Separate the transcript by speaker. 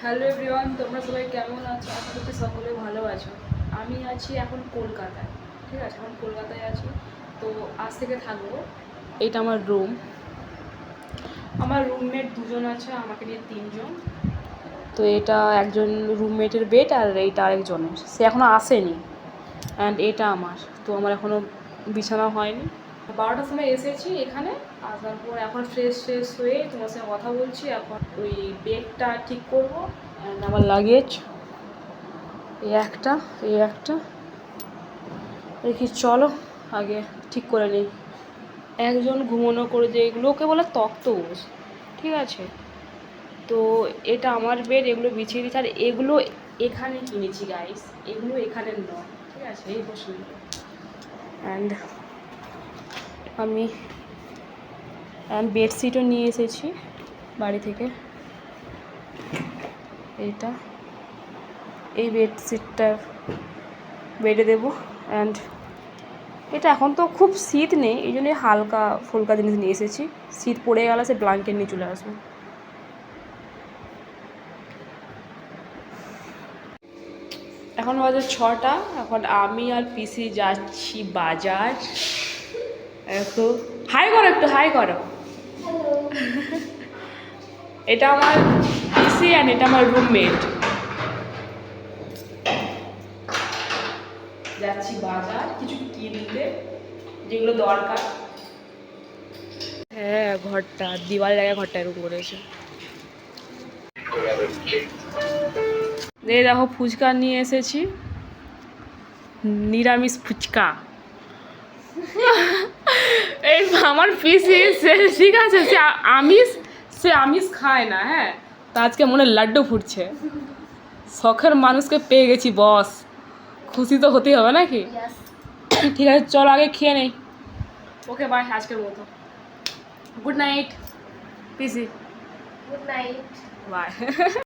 Speaker 1: Hello everyone, তোমরা সবাই কেমন আছো? আশা করছি সকলে ভালো আছো। আমি আছি এখন কলকাতায়, ঠিক আছে? এখন কলকাতায় আছি, তো আজ থেকে থাকবো। এটা আমার রুম, আমার রুমমেট দুজন আছে, আমাকে নিয়ে তিনজন। তো এটা একজন রুমমেটের বেড আর এইটা আরেকজনের, সে এখনও আসেনি। অ্যান্ড এটা আমার, তো আমার এখনও বিছানা হয়নি। 12টার সময় এসেছি এখানে, আসার পর এখন ফ্রেশ হয়ে তোমার সাথে কথা বলছি। এখন ওই বেডটা ঠিক করবো। অ্যান্ড আমার লাগেজ এই একটা দেখি, চলো আগে ঠিক করে নিই। একজন ঘুমানো করে, যে এগুলোকে বলে তক্তপোষ, ঠিক আছে? তো এটা আমার বেড, এগুলো বিছিয়ে দিচ্ছি। আর এগুলো এখানে কিনেছি গাইস, এগুলো এখানের নয়, ঠিক আছে? এই বসুন। অ্যান্ড আমি বেডশিটও নিয়ে এসেছি বাড়ি থেকে। এই বেডশিটটা বেডে দেবো। অ্যান্ড এটা এখন তো খুব শীত নেই, এই জন্যই হালকা ফুলকা জিনিস নিয়ে এসেছি। শীত পড়ে গেলে সে ব্ল্যাঙ্কেট নিয়ে চলে আসবে। এখন বাজে 6টা। এখন আমি আর পিসি যাচ্ছি বাজার। এখন হাই করো, একটু হাই করো। এটা আমার পিসি অ্যান্ড এটা আমার রুমমেট। যাচ্ছি বাজার কিছু কিনতে, যেগুলো দরকার। হ্যাঁ, ঘরটা দিওয়াল জায়গায় ঘরটা এরকম করেছে। এই দেখো, ফুচকা নিয়ে এসেছি, নিরামিষ ফুচকা। এই আমার পিসি, সে ঠিক আছে, সে আমিষ খায় না, হ্যাঁ। তা আজকে মনে লাড্ডু ফুটছে, শখের মানুষকে পেয়ে গেছি বস, খুশি তো হতেই হবে নাকি? ঠিক আছে, চলো আগে খেয়ে নেই। ওকে বাই, আজকের মতো গুড নাইট পিসি।
Speaker 2: Good night.
Speaker 1: বাই।